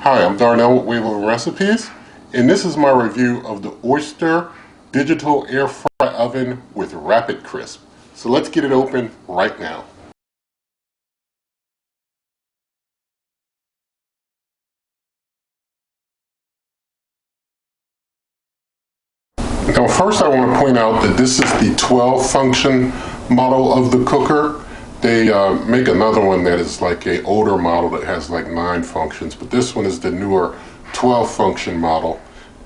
Hi, I'm Darnell with Wavell Recipes, and this is my review of the Oster Digital Air Fry Oven with RapidCrisp. So let's get it open right now. Now first I want to point out that this is the 12 function model of the cooker. They make another one that is like an older model that has like 9 functions, but this one is the newer 12 function model.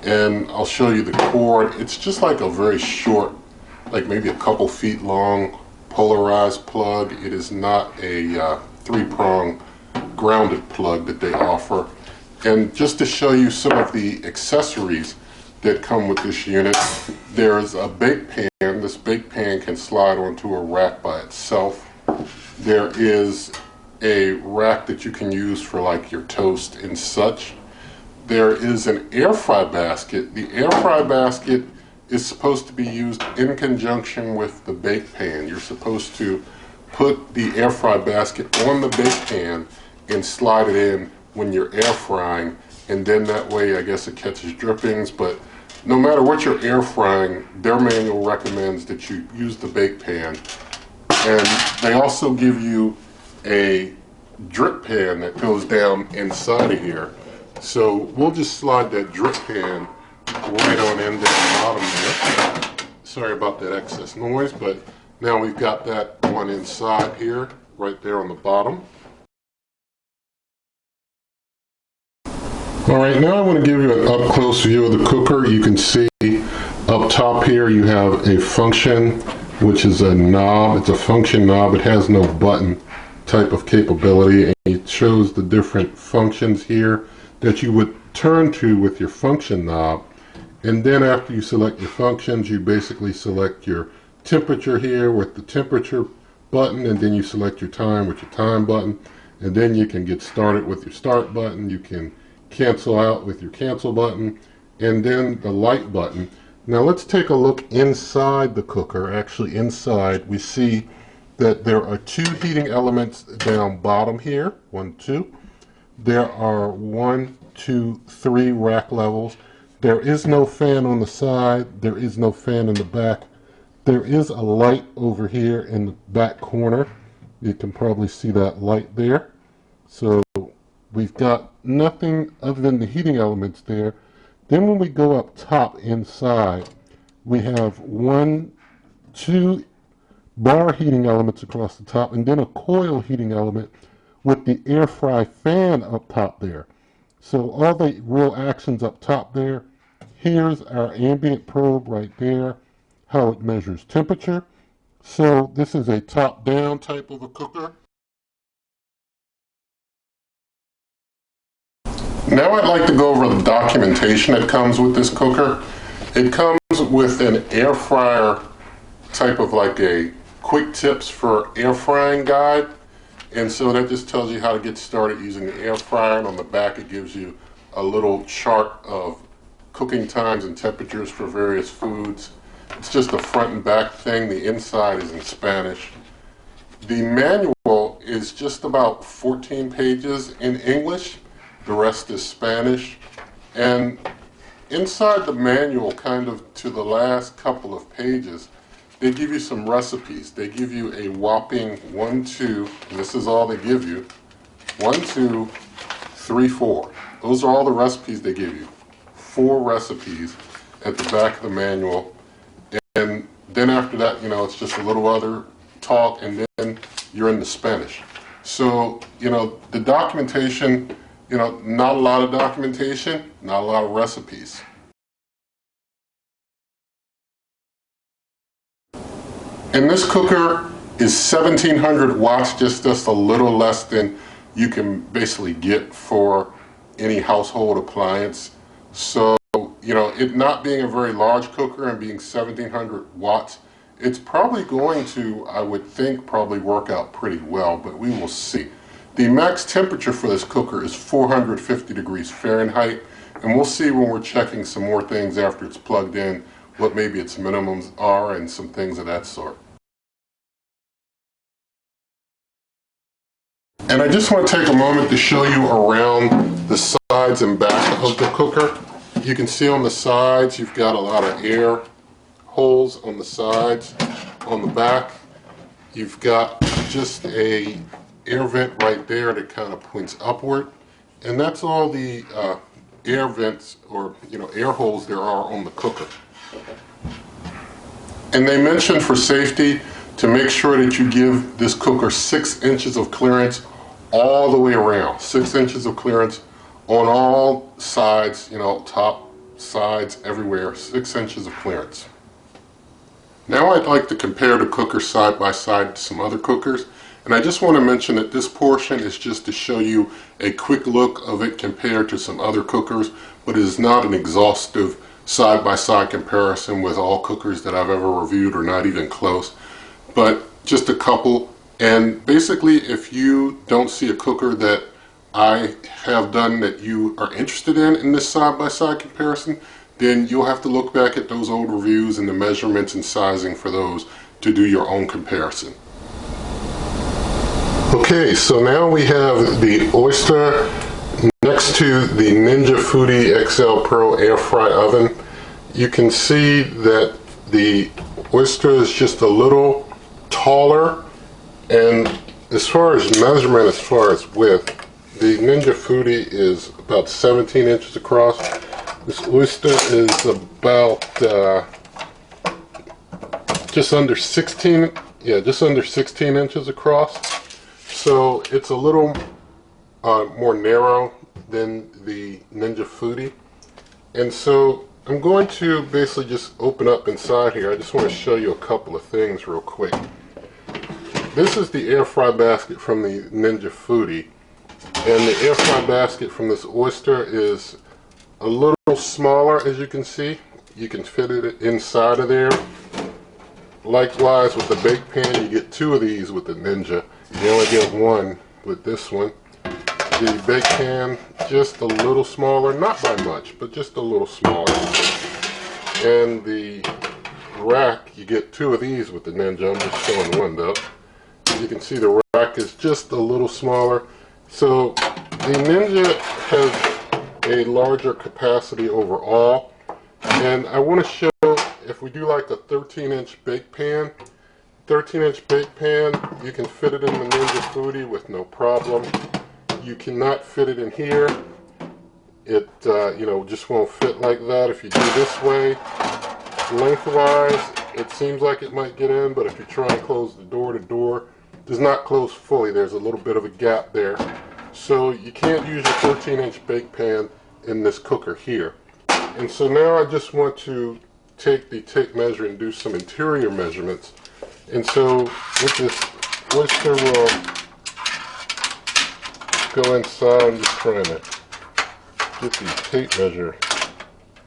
And I'll show you the cord. It's just like a very short, like maybe a couple feet long polarized plug. It is not a 3-prong grounded plug that they offer. And just to show you some of the accessories that come with this unit, there is a bake pan. This bake pan can slide onto a rack by itself. There is a rack that you can use for like your toast and such. There is an air fry basket. The air fry basket is supposed to be used in conjunction with the bake pan. You're supposed to put the air fry basket on the bake pan and slide it in when you're air frying, and then that way I guess it catches drippings. But no matter what you're air frying, their manual recommends that you use the bake pan. And they also give you a drip pan that goes down inside of here. So we'll just slide that drip pan right on into the bottom there. Sorry about that excess noise, but now we've got that one inside here, right there on the bottom. Alright, now I want to give you an up-close view of the cooker. You can see up top here you have a function, which is a knob. It's a function knob. It has no button type of capability, and it shows the different functions here that you would turn to with your function knob. And then after you select your functions, you basically select your temperature here with the temperature button, and then you select your time with your time button, and then you can get started with your start button. You can cancel out with your cancel button, and then the light button. Now let's take a look inside the cooker. Actually inside we see that there are 2 heating elements down bottom here. 1, 2. There are 1, 2, 3 rack levels. There is no fan on the side. There is no fan in the back. There is a light over here in the back corner. You can probably see that light there. So we've got nothing other than the heating elements there. Then when we go up top inside, we have 1, 2 bar heating elements across the top, and then a coil heating element with the air fry fan up top there. So all the real actions up top there. Here's our ambient probe right there, how it measures temperature. So this is a top-down type of a cooker. Now I'd like to go over the documentation that comes with this cooker. It comes with an air fryer type of like a quick tips for air frying guide. And so that just tells you how to get started using the air fryer. And on the back it gives you a little chart of cooking times and temperatures for various foods. It's just a front and back thing. The inside is in Spanish. The manual is just about 14 pages in English. The rest is Spanish. And inside the manual, kind of to the last couple of pages, they give you some recipes. They give you a whopping 1, 2, and this is all they give you. 1, 2, 3, 4. Those are all the recipes they give you. 4 recipes at the back of the manual. And then after that, you know, it's just a little other talk, and then you're in the Spanish. So, you know, the documentation, you know, not a lot of documentation, not a lot of recipes. And this cooker is 1700 watts, just a little less than you can basically get for any household appliance. So, you know, it not being a very large cooker and being 1700 watts, it's probably going to, I would think, probably work out pretty well, but we will see. The max temperature for this cooker is 450 degrees Fahrenheit, and we'll see when we're checking some more things after it's plugged in, what maybe its minimums are and some things of that sort. And I just want to take a moment to show you around the sides and back of the cooker. You can see on the sides you've got a lot of air holes on the sides. On the back you've got just a air vent right there that kind of points upward. And that's all the air vents, or air holes there are on the cooker. And they mentioned for safety to make sure that you give this cooker 6 inches of clearance all the way around. 6 inches of clearance on all sides, top, sides, everywhere. 6 inches of clearance. Now I'd like to compare the cooker side by side to some other cookers. And I just want to mention that this portion is just to show you a quick look of it compared to some other cookers, but it is not an exhaustive side-by-side comparison with all cookers that I've ever reviewed, or not even close, but just a couple. And basically, if you don't see a cooker that I have done that you are interested in this side-by-side comparison, then you'll have to look back at those old reviews and the measurements and sizing for those to do your own comparison. Okay, so now we have the Oster next to the Ninja Foodi XL Pro Air Fry Oven. You can see that the Oster is just a little taller, and as far as measurement, as far as width, the Ninja Foodi is about 17 inches across. This Oster is about just under 16 inches across. So it's a little more narrow than the Ninja Foodi. And so I'm going to basically just open up inside here. I just want to show you a couple of things real quick. This is the air fry basket from the Ninja Foodi. And the air fry basket from this Oster is a little smaller, as you can see. You can fit it inside of there. Likewise with the bake pan, you get 2 of these with the Ninja. You only get 1 with this one. The bake pan, just a little smaller, not by much, but just a little smaller. And the rack, you get 2 of these with the Ninja. I'm just showing one though. You can see the rack is just a little smaller. So the Ninja has a larger capacity overall. And I want to show, if we do like a 13-inch bake pan, 13-inch bake pan, you can fit it in the Ninja Foodi with no problem. You cannot fit it in here. It just won't fit like that. If you do this way, lengthwise, it seems like it might get in, but if you try and close the door, it does not close fully. There's a little bit of a gap there. So you can't use your 13-inch bake pan in this cooker here. And so now I just want to take the tape measure and do some interior measurements. And so with this Oster, we'll go inside. I'm just trying to get the tape measure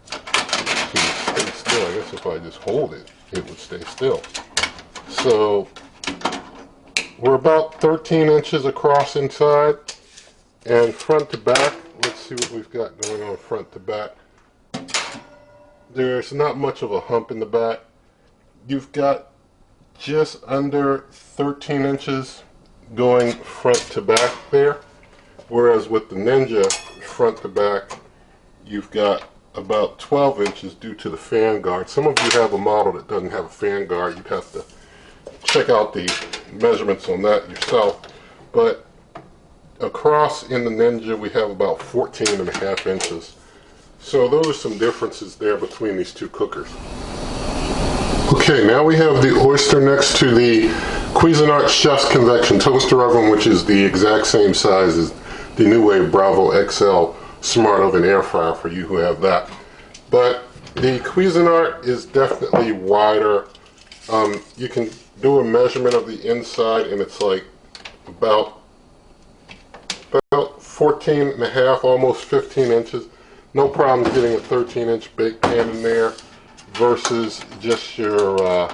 to stay still. I guess if I just hold it, it would stay still. So we're about 13 inches across inside, and front to back, let's see what we've got going on front to back. There's not much of a hump in the back. You've got just under 13 inches going front to back there, whereas with the Ninja front to back you've got about 12 inches due to the fan guard. Some of you have a model that doesn't have a fan guard. You'd have to check out the measurements on that yourself, but across in the Ninja we have about 14.5 inches. So those are some differences there between these two cookers. Okay, now we have the Oster next to the Cuisinart Chef's Convection Toaster Oven, which is the exact same size as the New Wave Bravo XL Smart Oven Air Fryer for you who have that. But the Cuisinart is definitely wider. You can do a measurement of the inside and it's like about 14.5, almost 15 inches. No problem getting a 13-inch bake pan in there versus just your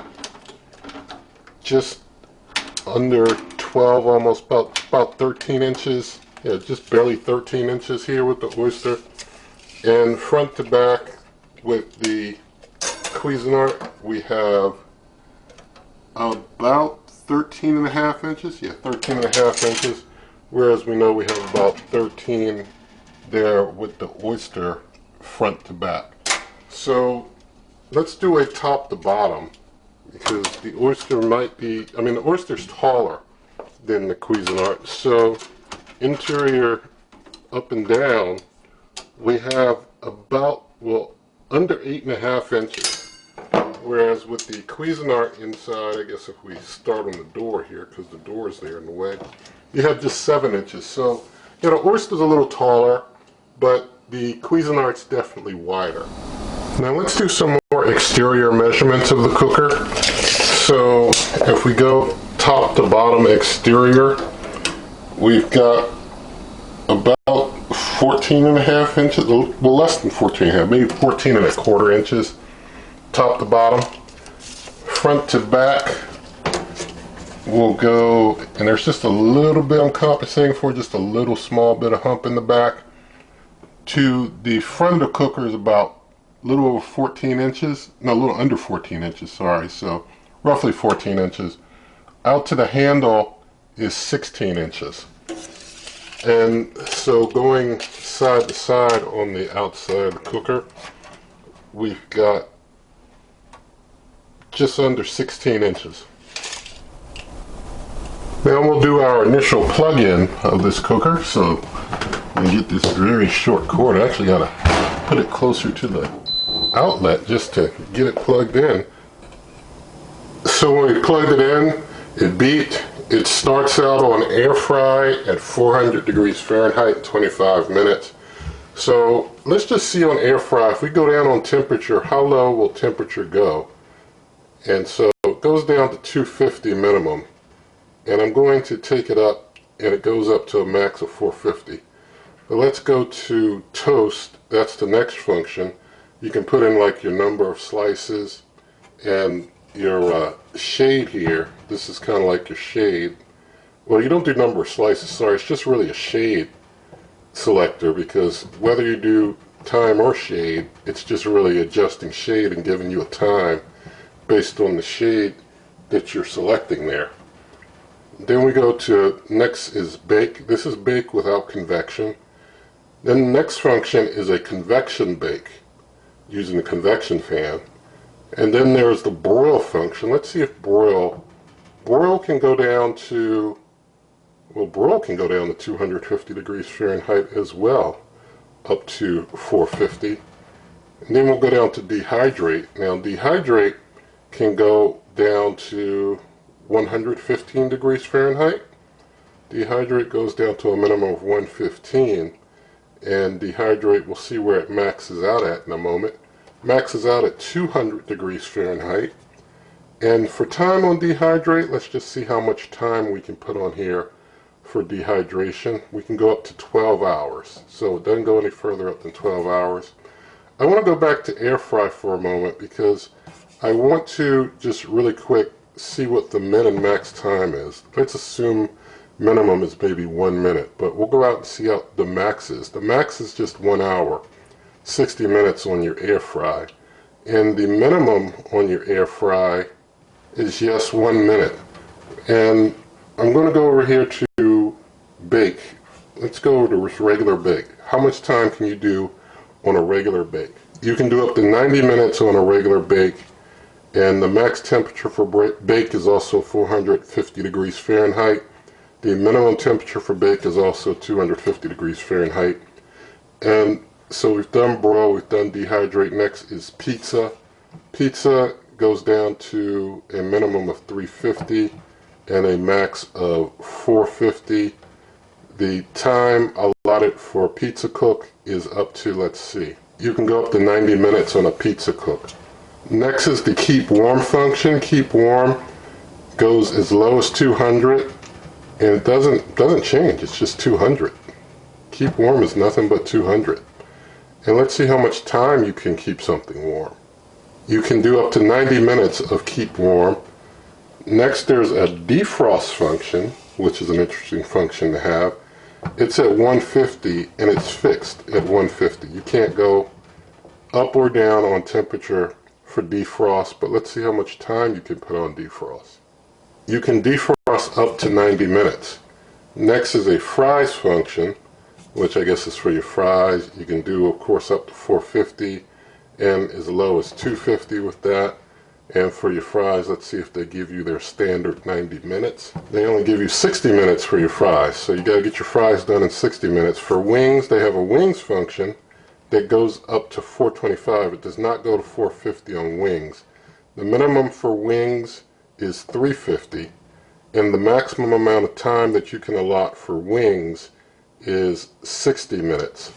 just under 12, almost about 13 inches. Yeah, just barely 13 inches here with the Oster. And front to back with the Cuisinart, we have about 13.5 inches. Yeah, 13.5 inches whereas we know we have about 13 there with the Oster front to back. So let's do a top to bottom, because the Oster might be, I mean, the Oster's taller than the Cuisinart. So interior up and down, we have about, well, under 8.5 inches. Whereas with the Cuisinart inside, I guess if we start on the door here, because the door is there in the way, you have just 7 inches. So, you know, Oster's a little taller, but the Cuisinart's definitely wider. Now let's do some more exterior measurements of the cooker. So if we go top to bottom exterior, we've got about 14.5 inches, well, less than 14.5, maybe 14.25 inches top to bottom. Front to back, we'll go, and there's just a little bit I'm compensating for, just a little small bit of hump in the back. To the front of the cooker is about a little over 14 inches, no, a little under 14 inches, sorry, so roughly 14 inches. Out to the handle is 16 inches. And so going side to side on the outside of the cooker, we've got just under 16 inches. Now we'll do our initial plug-in of this cooker. So we get this very short cord. I actually got to put it closer to the outlet just to get it plugged in. So when we plugged it in, it beeped. It starts out on air fry at 400 degrees Fahrenheit, 25 minutes. So let's just see on air fry, if we go down on temperature, how low will temperature go? And so it goes down to 250 minimum. And I'm going to take it up, and it goes up to a max of 450. But let's go to toast. That's the next function. You can put in like your number of slices and your shade here. This is kind of like your shade. Well, you don't do number of slices, sorry, it's just really a shade selector, because whether you do time or shade, it's just really adjusting shade and giving you a time based on the shade that you're selecting there. Then we go to next is bake. This is bake without convection. Then the next function is a convection bake using the convection fan. And then there's the broil function. Let's see if broil can go down to, well, broil can go down to 250 degrees Fahrenheit as well, up to 450. And then we'll go down to dehydrate. Now dehydrate can go down to 115 degrees Fahrenheit. Dehydrate goes down to a minimum of 115. And dehydrate, we'll see where it maxes out at in a moment. Maxes out at 200 degrees Fahrenheit. And for time on dehydrate, let's just see how much time we can put on here for dehydration. We can go up to 12 hours. So it doesn't go any further up than 12 hours. I want to go back to air fry for a moment, because I want to just really quick see what the min and max time is. Let's assume minimum is maybe 1 minute, but we'll go out and see how the max is. The max is just 1 hour, 60 minutes on your air fry. And the minimum on your air fry is just 1 minute. And I'm going to go over here to bake. Let's go over to regular bake. How much time can you do on a regular bake? You can do up to 90 minutes on a regular bake. And the max temperature for bake is also 450 degrees Fahrenheit. The minimum temperature for bake is also 250 degrees Fahrenheit. And so we've done broil, we've done dehydrate. Next is pizza. Pizza goes down to a minimum of 350 and a max of 450. The time allotted for pizza cook is up to, let's see, you can go up to 90 minutes on a pizza cook. Next is the keep warm function. Keep warm goes as low as 200, and it doesn't change. It's just 200. Keep warm is nothing but 200. And let's see how much time you can keep something warm. You can do up to 90 minutes of keep warm. Next there's a defrost function, which is an interesting function to have. It's at 150 and it's fixed at 150. You can't go up or down on temperature for defrost, but let's see how much time you can put on defrost. You can defrost up to 90 minutes. Next is a fries function, which I guess is for your fries. You can do, of course, up to 450 and as low as 250 with that. And for your fries, let's see if they give you their standard 90 minutes. They only give you 60 minutes for your fries, so you gotta get your fries done in 60 minutes. For wings, they have a wings function that goes up to 425. It does not go to 450 on wings. The minimum for wings is 350, and the maximum amount of time that you can allot for wings is 60 minutes.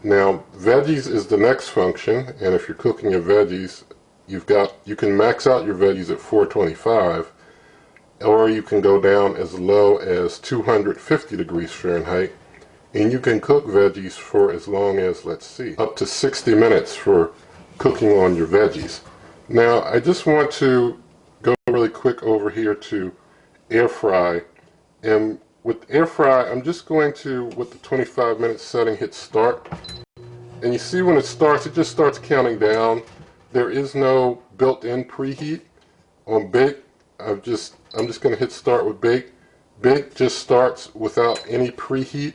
Now, veggies is the next function, and if you're cooking your veggies, you can max out your veggies at 425, or you can go down as low as 250 degrees Fahrenheit, and you can cook veggies for as long as, let's see, up to 60 minutes for cooking on your veggies. Now, I just want to go really quick over here to air fry, and with air fry, I'm just going to, with the 25-minute setting, hit start, and you see when it starts, it just starts counting down. There is no built-in preheat. On bake, I'm just going to hit start with bake. Bake just starts without any preheat.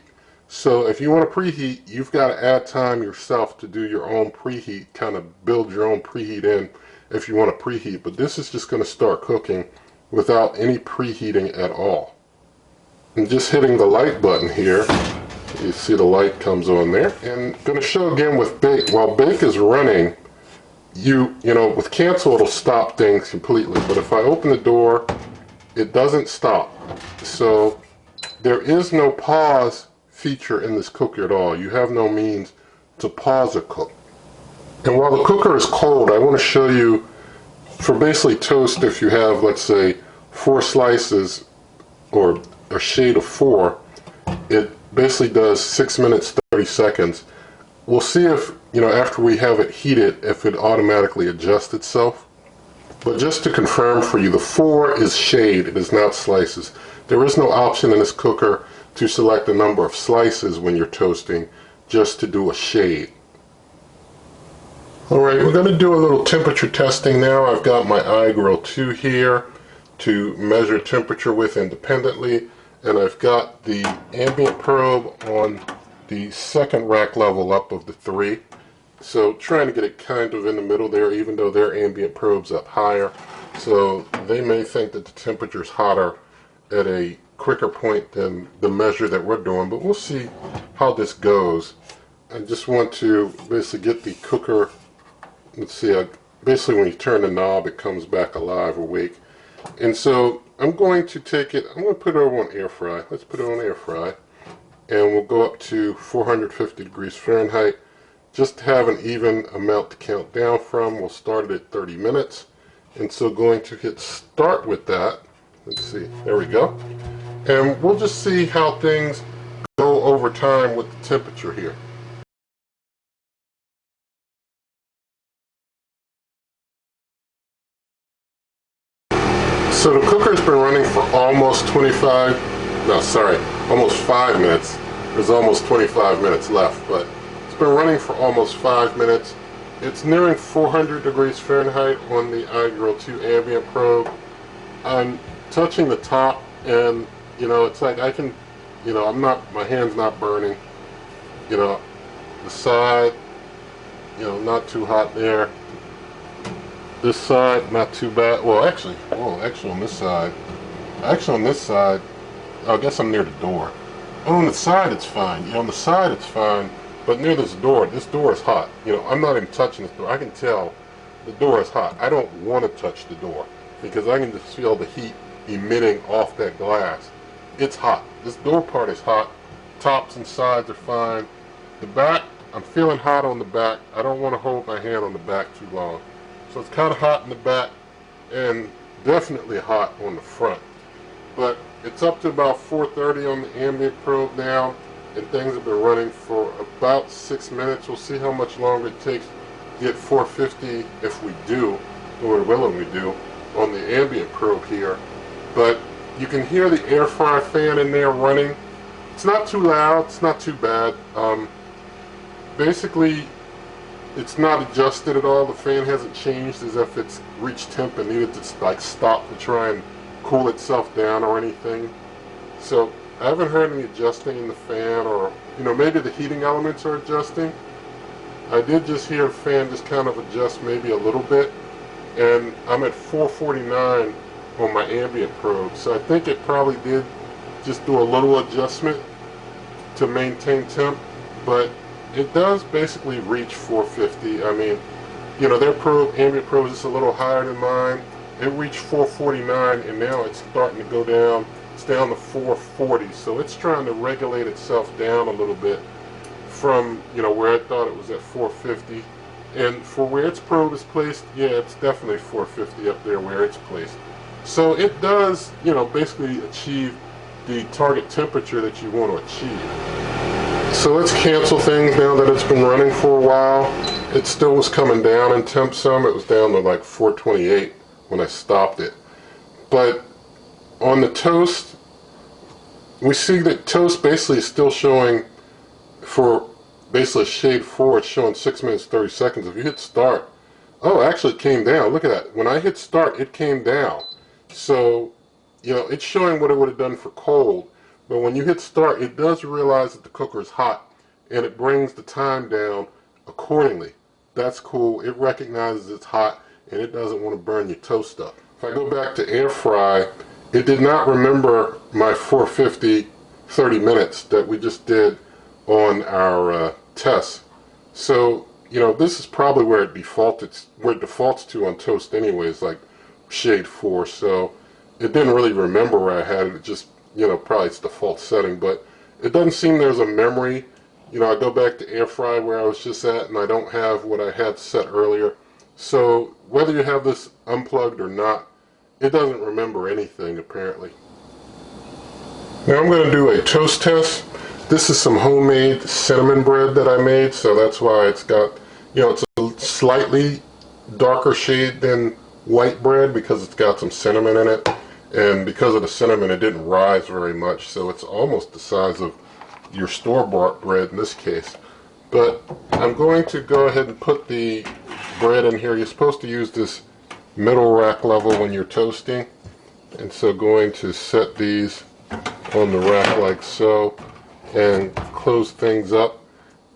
So if you want to preheat, you've got to add time yourself to do your own preheat, kind of build your own preheat in if you want to preheat. But this is just going to start cooking without any preheating at all. And just hitting the light button here, you see the light comes on there. And I'm going to show again with bake. While bake is running, you know, with cancel it'll stop things completely, but if I open the door, it doesn't stop. So there is no pause feature in this cooker at all. You have no means to pause a cook. And while the cooker is cold, I want to show you, for basically toast, if you have, let's say, 4 slices or a shade of 4, it basically does 6 minutes 30 seconds. We'll see if, you know, after we have it heated, if it automatically adjusts itself. But just to confirm for you, the 4 is shade, it is not slices. There is no option in this cooker to select a number of slices when you're toasting, just to do a shade. Alright, we're going to do a little temperature testing now. I've got my iGrill 2 here to measure temperature with independently, and I've got the ambient probe on the second rack level up of the 3. So trying to get it kind of in the middle there, even though their ambient probe's up higher. So they may think that the temperature's hotter at a quicker point than the measure that we're doing, but we'll see how this goes. I just want to basically get the cooker, let's see, basically when you turn the knob it comes back alive, awake. And so I'm going to take it, I'm going to put it over on air fry. Let's put it on air fry. And we'll go up to 450 degrees Fahrenheit just to have an even amount to count down from. We'll start it at 30 minutes. And so going to hit start with that. Let's see, there we go. And we'll just see how things go over time with the temperature here. So the cooker's been running for almost 5 minutes. There's almost 25 minutes left, but it's been running for almost 5 minutes. It's nearing 400 degrees Fahrenheit on the iGrill 2 ambient probe. I'm touching the top, and you know, it's like I can, you know, my hand's not burning. You know, the side, you know, not too hot there. This side, not too bad. Well, actually on this side, I guess I'm near the door. On the side it's fine. You know, on the side it's fine, but near this door is hot. You know, I'm not even touching this door. I can tell the door is hot. I don't want to touch the door because I can just feel the heat emitting off that glass. It's hot. This door part is hot. Tops and sides are fine. The back, I'm feeling hot on the back. I don't want to hold my hand on the back too long. So it's kind of hot in the back and definitely hot on the front. But it's up to about 430 on the ambient probe now, and things have been running for about 6 minutes. We'll see how much longer it takes to get 450 if we do, or when we do, on the ambient probe here. But you can hear the air fryer fan in there running. It's not too loud, it's not too bad. Basically, it's not adjusted at all. The fan hasn't changed as if it's reached temp and needed to like stop to try and cool itself down or anything. So I haven't heard any adjusting in the fan, or maybe the heating elements are adjusting. I did just hear the fan just kind of adjust maybe a little bit, and I'm at 449 on my ambient probe, so I think it probably did just do a little adjustment to maintain temp, but it does basically reach 450. I mean, their probe, ambient probe, is just a little higher than mine. It reached 449, and now it's starting to go down. It's down to 440, so it's trying to regulate itself down a little bit from where I thought it was at 450. And for where its probe is placed, yeah, it's definitely 450 up there where it's placed. So it does, basically achieve the target temperature that you want to achieve. So let's cancel things now that it's been running for a while. It still was coming down in temp some. It was down to like 428 when I stopped it. But on the toast, we see that toast basically is still showing, for basically shade 4, it's showing 6 minutes 30 seconds. If you hit start, oh, actually it came down. Look at that. When I hit start, it came down. So, it's showing what it would have done for cold. But when you hit start, it does realize that the cooker is hot, and it brings the time down accordingly. That's cool. It recognizes it's hot, and it doesn't want to burn your toast up. If I go back to air fry, it did not remember my 450 30 minutes that we just did on our test. So, this is probably where it defaults to on toast anyways, like shade 4. So it didn't really remember where I had it. It just, probably its default setting, but it doesn't seem there's a memory. I go back to air fry where I was just at, and I don't have what I had set earlier. So whether you have this unplugged or not, it doesn't remember anything apparently. Now I'm going to do a toast test. This is some homemade cinnamon bread that I made, so that's why it's got, it's a slightly darker shade than white bread because it's got some cinnamon in it, and because of the cinnamon it didn't rise very much, so it's almost the size of your store-bought bread in this case. But I'm going to go ahead and put the bread in here. You're supposed to use this middle rack level when you're toasting, and so going to set these on the rack like so and close things up,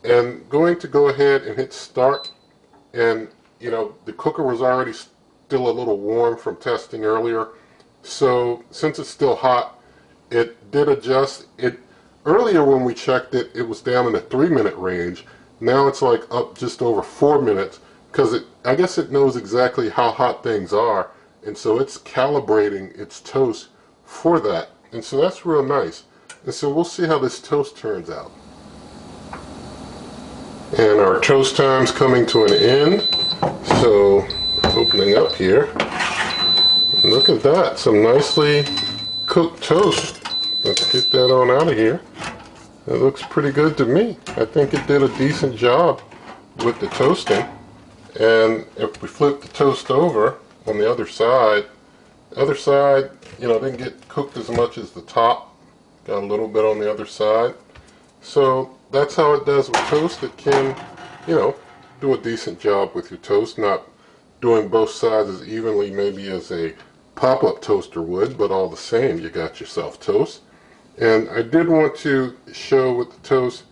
and going to go ahead and hit start. And the cooker was already still a little warm from testing earlier, so since it's still hot, it did adjust. It earlier when we checked it, it was down in the 3-minute range. Now it's like up just over 4 minutes, because I guess it knows exactly how hot things are, and so it's calibrating its toast for that, and so that's real nice. And so we'll see how this toast turns out. And our toast time's coming to an end, so opening up here, look at that, some nicely cooked toast. Let's get that on out of here. It looks pretty good to me. I think it did a decent job with the toasting. And if we flip the toast over on the other side, didn't get cooked as much as the top. Got a little bit on the other side. So that's how it does with toast. It can, do a decent job with your toast, not doing both sides as evenly maybe as a pop-up toaster would, but all the same, you got yourself toast. And I did want to show with the toast,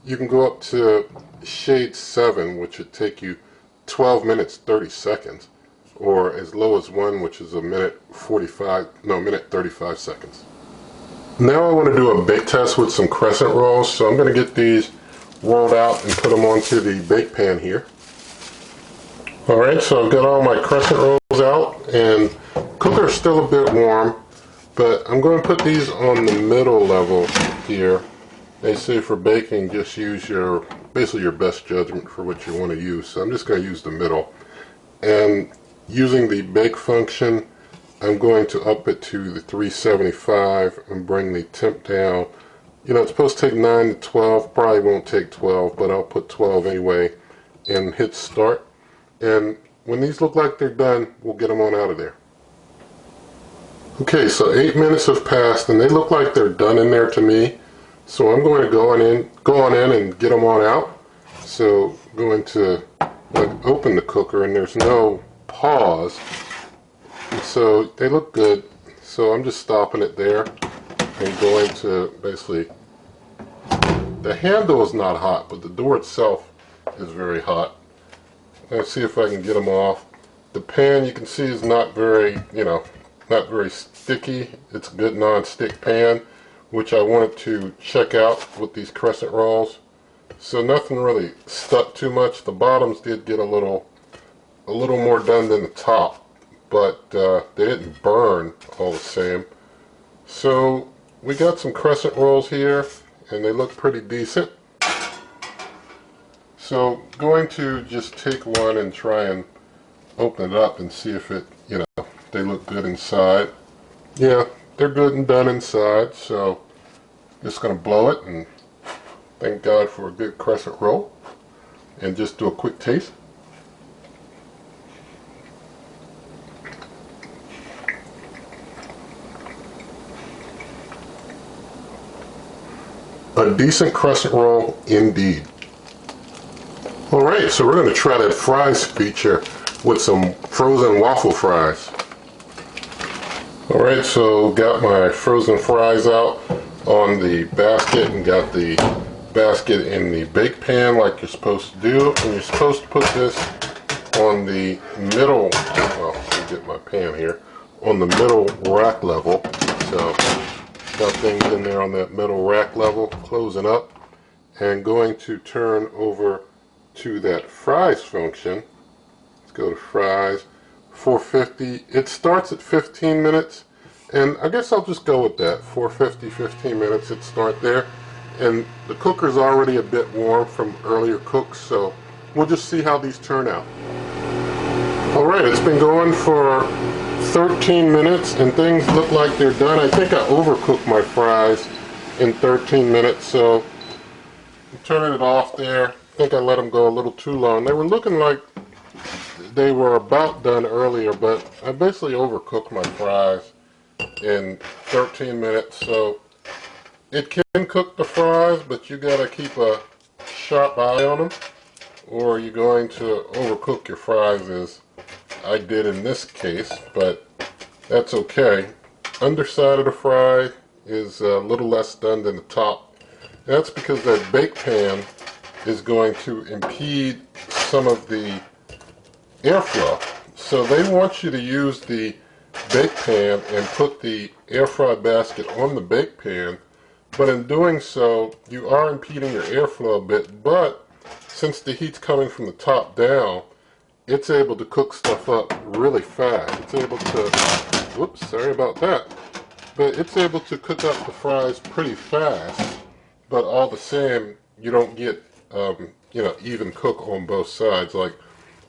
you can go up to shade 7, which would take you 12 minutes 30 seconds, or as low as 1, which is minute 35 seconds. Now I want to do a bake test with some crescent rolls, so I'm going to get these rolled out and put them onto the bake pan here. Alright, so I've got all my crescent rolls out, and the cooker is still a bit warm, but I'm going to put these on the middle level here. They say for baking, just use basically your best judgment for what you want to use. So I'm just going to use the middle. And using the bake function, I'm going to up it to the 375 and bring the temp down. It's supposed to take 9 to 12, probably won't take 12, but I'll put 12 anyway, and hit start. And when these look like they're done, we'll get them on out of there. Okay, so 8 minutes have passed, and they look like they're done in there to me. So I'm going to go on in and get them on out. So I'm going to open the cooker, and there's no pause. And so they look good. So I'm just stopping it there. I'm going to basically, the handle is not hot, but the door itself is very hot. Let's see if I can get them off. The pan, you can see, is not very, not very sticky. It's a good non-stick pan, which I wanted to check out with these crescent rolls. So nothing really stuck too much. The bottoms did get a little more done than the top, but they didn't burn all the same. So we got some crescent rolls here, and they look pretty decent. So going to just take one and try and open it up and see if it, they look good inside. Yeah, they're good and done inside, so just going to blow it and thank God for a good crescent roll and just do a quick taste. A decent crescent roll indeed. Alright, so we're going to try that fries feature with some frozen waffle fries. Alright, so got my frozen fries out on the basket and got the basket in the bake pan like you're supposed to do. And you're supposed to put this on the middle, well, let me get my pan here, on the middle rack level. So got things in there on that middle rack level, closing up, and going to turn over to that fries function. Let's go to fries, 450. It starts at 15 minutes, and I guess I'll just go with that. 450, 15 minutes, it start there. And the cooker's already a bit warm from earlier cooks, so we'll just see how these turn out. Alright, it's been going for 13 minutes, and things look like they're done. I think I overcooked my fries in 13 minutes, so I'm turning it off there. I think I let them go a little too long. They were looking like they were about done earlier, but I basically overcooked my fries in 13 minutes. So it can cook the fries, but you gotta keep a sharp eye on them, or you're going to overcook your fries, as I did in this case, but that's okay. Underside of the fry is a little less done than the top. That's because that bake pan is going to impede some of the airflow. So they want you to use the bake pan and put the air fry basket on the bake pan, but in doing so you are impeding your airflow a bit, but since the heat's coming from the top down, it's able to cook stuff up really fast. It's able to, whoops, sorry about that, but it's able to cook up the fries pretty fast, but all the same you don't get even cook on both sides. Like,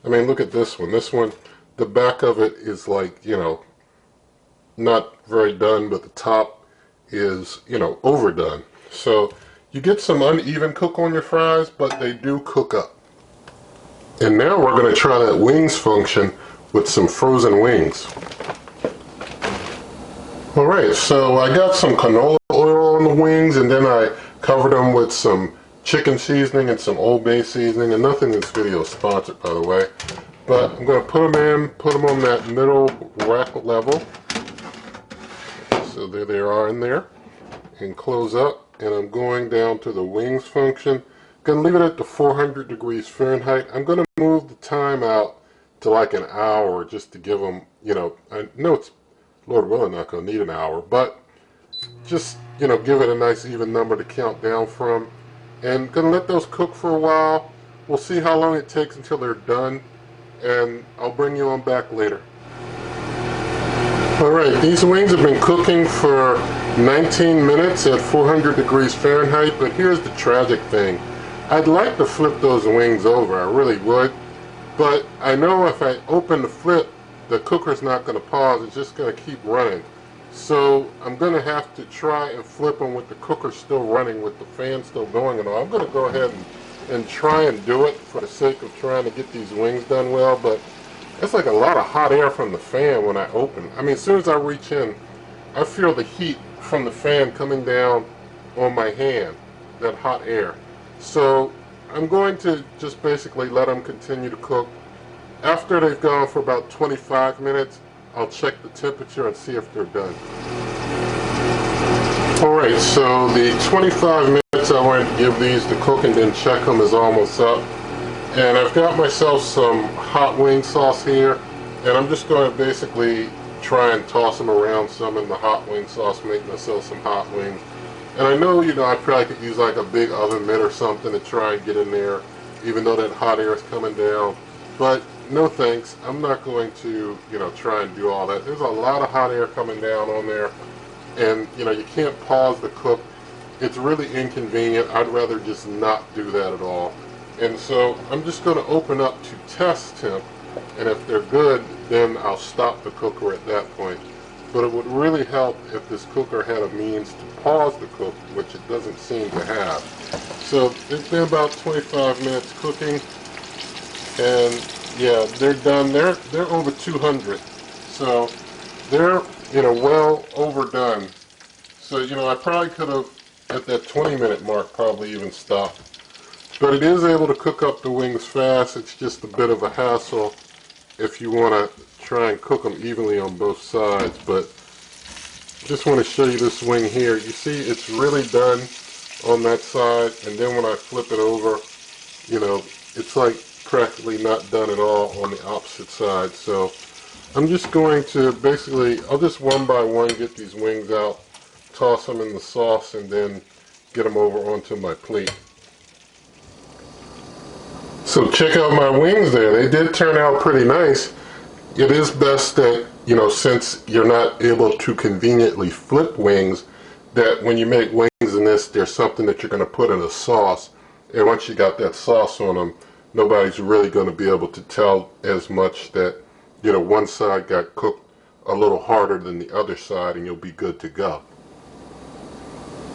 I mean, look at this one. This one, the back of it is like, not very done, but the top is, overdone. So you get some uneven cook on your fries, but they do cook up. And now we're going to try that wings function with some frozen wings. Alright, so I got some canola oil on the wings, and then I covered them with some chicken seasoning and some Old Bay seasoning, and nothing in this video is sponsored, by the way. But I'm going to put them on that middle rack level. So there they are in there, and close up, and I'm going down to the wings function. Going to leave it at the 400 degrees Fahrenheit. I'm going to move the time out to like an hour just to give them, I know it's, Lord willing, not going to need an hour, but just, give it a nice even number to count down from. And going to let those cook for a while. We'll see how long it takes until they're done, and I'll bring you on back later. Alright, these wings have been cooking for 19 minutes at 400 degrees Fahrenheit, but here's the tragic thing. I'd like to flip those wings over, I really would, but I know if I open the flip, the cooker's not going to pause, it's just going to keep running. So I'm going to have to try and flip them with the cooker still running, with the fan still going and all. I'm going to go ahead and try and do it for the sake of trying to get these wings done well, but it's like a lot of hot air from the fan when I open. I mean, as soon as I reach in, I feel the heat from the fan coming down on my hand, that hot air. So I'm going to just basically let them continue to cook. After they've gone for about 25 minutes, I'll check the temperature and see if they're done. Alright, so the 25 minutes I wanted to give these to cook and then check them is almost up. And I've got myself some hot wing sauce here, and I'm just going to basically try and toss them around some in the hot wing sauce, make myself some hot wings. And I know, I probably could use like a big oven mitt or something to try and get in there, even though that hot air is coming down. But no thanks, I'm not going to, try and do all that. There's a lot of hot air coming down on there, and, you can't pause the cook. It's really inconvenient. I'd rather just not do that at all. And so I'm just going to open up to test temp, and if they're good, then I'll stop the cooker at that point. But it would really help if this cooker had a means to pause the cook, which it doesn't seem to have. So it's been about 25 minutes cooking, and yeah, they're done. They're over 200, so they're well overdone. So I probably could have at that 20-minute mark probably even stopped. But it is able to cook up the wings fast. It's just a bit of a hassle if you want to try and cook them evenly on both sides. But just want to show you this wing here. You see it's really done on that side, and then when I flip it over, it's like practically not done at all on the opposite side. So I'm just going to basically, I'll just one by one get these wings out, toss them in the sauce, and then get them over onto my plate. So check out my wings there. They did turn out pretty nice. It is best that, since you're not able to conveniently flip wings, that when you make wings in this, there's something that you're going to put in a sauce. And once you got that sauce on them, nobody's really going to be able to tell as much that, one side got cooked a little harder than the other side, and you'll be good to go.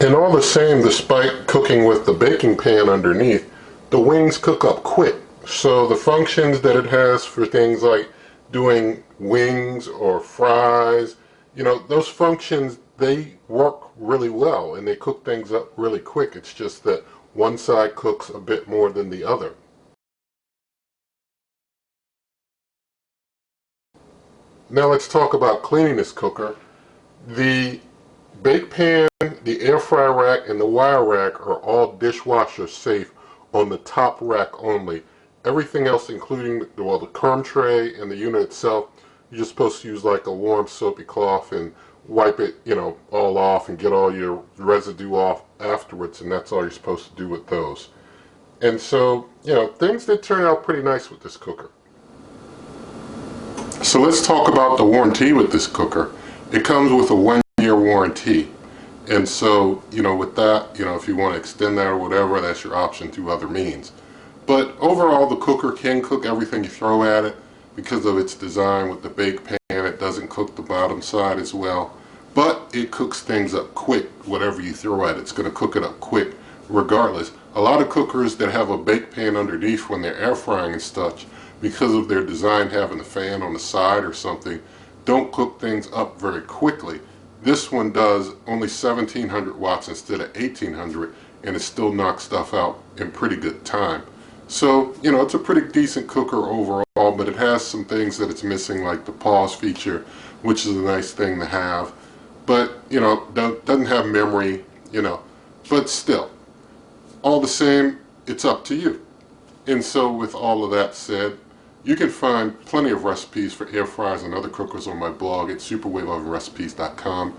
And all the same, despite cooking with the baking pan underneath, the wings cook up quick. So the functions that it has for things like doing wings or fries, those functions, they work really well and they cook things up really quick. It's just that one side cooks a bit more than the other. Now let's talk about cleaning this cooker. The bake pan, the air fry rack, and the wire rack are all dishwasher safe on the top rack only. Everything else, including the crumb tray and the unit itself, you're just supposed to use like a warm soapy cloth and wipe it, all off and get all your residue off afterwards, and that's all you're supposed to do with those. And so, things did turn out pretty nice with this cooker. So let's talk about the warranty with this cooker. It comes with a 1-year warranty. And so, with that, if you want to extend that or whatever, that's your option through other means. But overall, the cooker can cook everything you throw at it because of its design with the bake pan. It doesn't cook the bottom side as well. But it cooks things up quick. Whatever you throw at it, it's going to cook it up quick regardless. A lot of cookers that have a bake pan underneath when they're air frying and such, because of their design having a fan on the side or something, don't cook things up very quickly. This one does only 1700 watts instead of 1800, and it still knocks stuff out in pretty good time. So, it's a pretty decent cooker overall, but it has some things that it's missing, like the pause feature, which is a nice thing to have. But, doesn't have memory, but still, all the same, it's up to you. And so with all of that said, you can find plenty of recipes for air fryers and other cookers on my blog at superwaveovenrecipes.com.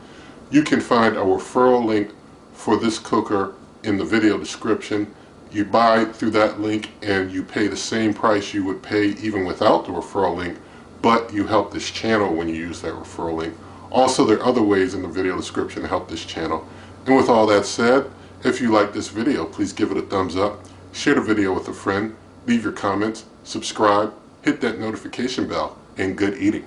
You can find a referral link for this cooker in the video description. You buy through that link and you pay the same price you would pay even without the referral link, but you help this channel when you use that referral link. Also, there are other ways in the video description to help this channel. And with all that said, if you like this video, please give it a thumbs up, share the video with a friend, leave your comments, subscribe, hit that notification bell, and good eating.